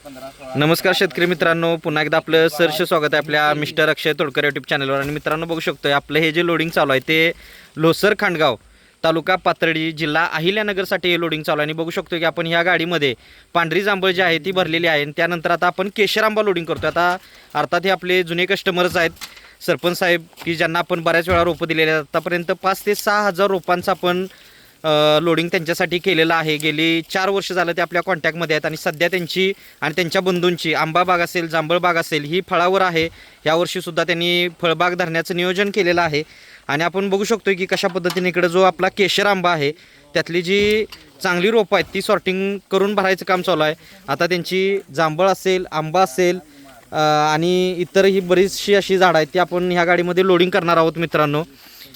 नमस्कार शेतकरी मित्रांनो, पुन्हा एकदा आपलं सहर्ष स्वागत आहे आपल्या मिस्टर अक्षय तोडकर यूट्यूब चॅनलवर. आणि मित्रांनो बघू शकतोय आपलं हे जे लोडिंग चालू आहे ते लोसर खांडगाव तालुका पाथर्डी जिल्हा अहिल्यानगरसाठी हे लोडिंग चालू आहे. आणि बघू शकतो की आपण ह्या गाडीमध्ये पांढरी जांभळ जी आहे ती भरलेली आहे. आणि त्यानंतर आता आपण केशर आंबा लोडिंग करतो. आता अर्थात हे आपले जुने कस्टमर्स आहेत सरपंच साहेब, की ज्यांना आपण बऱ्याच वेळा रोपं दिलेले आहेत. आतापर्यंत 5 ते 6 हजार रोपांचं आपण लोडिंग त्यांच्यासाठी केलेलं आहे. गेली 4 वर्ष झालं ते आपल्या कॉन्टॅक्टमध्ये आहेत. आणि सध्या त्यांची आणि त्यांच्या बंधूंची आंबा बाग असेल, जांभळ बाग असेल, ही फळावर आहे. यावर्षीसुद्धा त्यांनी फळबाग धरण्याचं नियोजन केलेलं आहे. आणि आपण बघू शकतो की कशा पद्धतीने इकडं जो आपला केशर आंबा आहे त्यातली जी चांगली रोपं आहेत ती सॉर्टिंग करून भरायचं काम चालू आहे. आता त्यांची जांभळ असेल, आंबा असेल आणि इतरही बरीचशी अशी झाडं आहेत ती आपण ह्या गाडीमध्ये लोडिंग करणार आहोत मित्रांनो.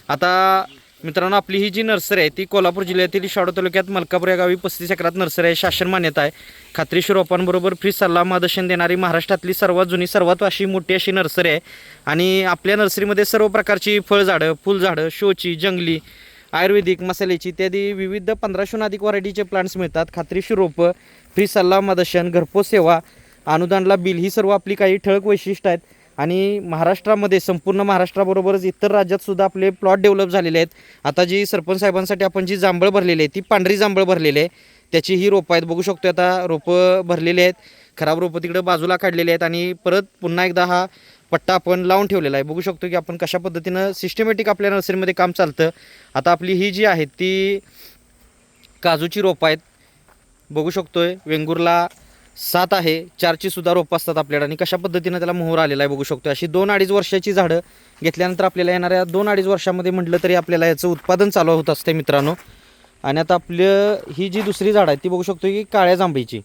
आता मित्रांनो आपली ही जी नर्सरी आहे ती कोल्हापूर जिल्ह्यातील शाडू तालुक्यात मलकापूर या गावी 35 एकरात नर्सरी आहे. शासन मान्यता आहे. खात्रीशीर रोपांबरोबर फ्री सल्ला मार्गदर्शन देणारी महाराष्ट्रातली सर्वात जुनी, सर्वात अशी मोठी अशी नर्सरी आहे. आणि आपल्या नर्सरीमध्ये सर्व प्रकारची फळझाडं, फुलझाडं, शोची, जंगली, आयुर्वेदिक, मसाल्याची इत्यादी विविध 1500हून अधिक व्हरायटीचे प्लांट्स मिळतात. खात्रीशीर रोपं, फ्री सल्ला मार्गदर्शन, घरपोच सेवा, अनुदानला बिल, ही सर्व आपली काही ठळक वैशिष्ट्य आहेत. आणि महाराष्ट्रामध्ये, संपूर्ण महाराष्ट्राबरोबरच इतर राज्यात सुद्धा आपले प्लॉट डेव्हलप झालेले आहेत. आता जी सरपंच साहेबांसाठी आपण जी जांभळ भरलेली आहे ती पांढरी जांभळ भरलेली आहे. त्याची ही रोपं आहेत. बघू शकतो आता रोपं भरलेली आहेत. खराब रोपं तिकडे बाजूला काढलेली आहेत. आणि परत पुन्हा एकदा हा पट्टा आपण लावून ठेवलेला आहे. बघू शकतो की आपण कशा पद्धतीनं सिस्टमॅटिक आपल्या नर्सरीमध्ये काम चालतं. आता आपली ही जी आहे ती काजूची रोपं आहेत. बघू शकतोय वेंगुर्ला 7 आहे, 4ची सुद्धा रोपं असतात आपल्याकडे. आणि कशा पद्धतीनं त्याला मोहर आलेला आहे बघू शकतो. अशी 2-2.5 वर्षाची झाडं घेतल्यानंतर आपल्याला येणाऱ्या 2-2.5 वर्षामध्ये म्हटलं तरी आपल्याला याचं उत्पादन चालू होत असते मित्रांनो. आणि आता आपलं ही जी दुसरी झाड आहे ती बघू शकतो की काळ्या जांभळीची,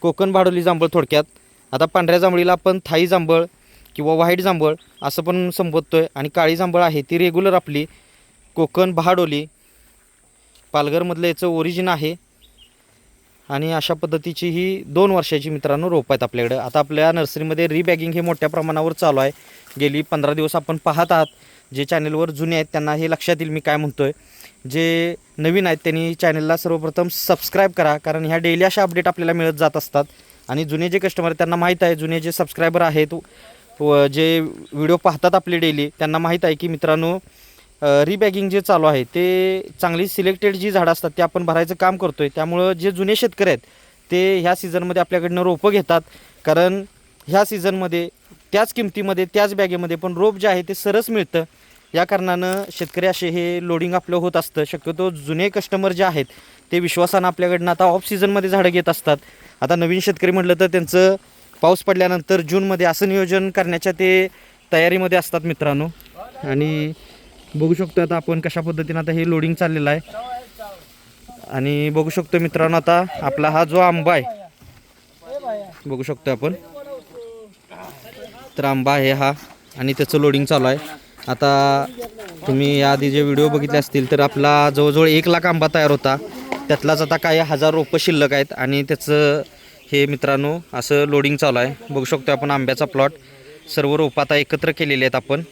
कोकण भाडोली जांभळ थोडक्यात. आता पांढऱ्या जांभळीला आपण थाई जांभळ किंवा व्हाईट जांभळ असं पण संबोधतोय. आणि काळी जांभळ आहे ती रेग्युलर आपली कोकण बहाडोली, पालघरमधलं याचं ओरिजिन आहे. आणि अशा पद्धतीची ही 2 वर्षाची मित्रांनो रोपं आहेत आपल्याकडे. आता आपल्या नर्सरीमध्ये रिबॅगिंग हे मोठ्या प्रमाणावर चालू आहे. गेली 15 दिवस आपण पाहत आहात. जे चॅनलवर जुने आहेत त्यांना हे लक्षात येईल मी काय म्हणतोय. जे नवीन आहेत त्यांनी चॅनलला सर्वप्रथम सबस्क्राईब करा, कारण ह्या डेली अशा अपडेट आपल्याला मिळत जात असतात. आणि जुने जे कस्टमर आहेत त्यांना माहीत आहे, जुने जे सबस्क्रायबर आहेत व जे व्हिडिओ पाहतात आपले डेली, त्यांना माहीत आहे की मित्रांनो रिबॅगिंग जे चालू आहे ते चांगली सिलेक्टेड जी झाडं असतात ते आपण भरायचं काम करतो आहे. त्यामुळं जे जुने शेतकरी आहेत ते ह्या सीझनमध्ये आपल्याकडनं रोपं घेतात, कारण ह्या सीझनमध्ये त्याच किमतीमध्ये त्याच बॅगेमध्ये पण रोप जे आहे ते सरस मिळतं. या कारणानं शेतकरी असे हे लोडिंग आपलं होत असतं. शक्यतो जुने कस्टमर जे आहेत ते विश्वासानं आपल्याकडनं आता ऑफ सीझनमध्ये झाडं घेत असतात. आता नवीन शेतकरी म्हटलं तर त्यांचं पाऊस पडल्यानंतर जूनमध्ये असं नियोजन करण्याच्या ते तयारीमध्ये असतात मित्रांनो. आणि बघू शकतो आता आपण कशा पद्धतीनं आता हे लोडिंग चाललेलं आहे. आणि बघू शकतो मित्रांनो आता आपला हा जो आंबा आहे बघू शकतो आपण, तर आंबा आहे हा आणि त्याचं लोडिंग चालू आहे. आता तुम्ही याआधी जे व्हिडिओ बघितले असतील तर आपला जवळजवळ 1 लाख आंबा तयार होता. त्यातलाच आता काही 1000 रोपं शिल्लक आहेत. आणि त्याचं हे मित्रांनो असं लोडिंग चालू आहे. बघू शकतो आपण आंब्याचा प्लॉट, सर्व रोपं आता एकत्र केलेली आहेत आपण.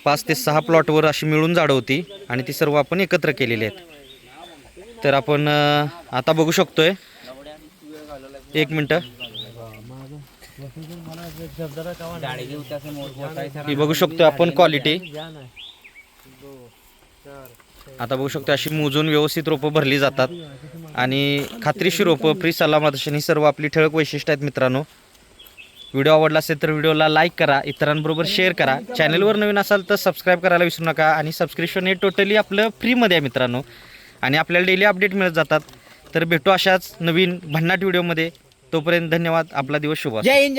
5 ते 6 प्लॉटवर अशी मिळून झाडं होती आणि ती सर्व आपण एकत्र केलेली आहेत. तर आपण आता बघू शकतोय, 1 मिनटं, ही बघू शकतो आपण क्वालिटी. आता बघू शकतो अशी मोजून व्यवस्थित रोपं भरली जातात. आणि खात्रीशीर रोपं, फ्री सल्ला मार्गदर्शन, ही सर्व आपली ठळक वैशिष्ट्य आहेत मित्रांनो. व्हिडिओ आवडला असेल तर व्हिडिओला लाईक करा, इतरांबरोबर शेअर करा. चॅनलवर नवीन असाल तर सबस्क्राईब करायला विसरू नका. आणि सबस्क्रिप्शन हे टोटली आपलं फ्रीमध्ये आहे मित्रांनो. आणि आपल्याला डेली अपडेट मिळत जातात. तर भेटू अशाच नवीन भन्नाट व्हिडिओमध्ये. तोपर्यंत धन्यवाद. आपला दिवस शुभ. जय हिंद.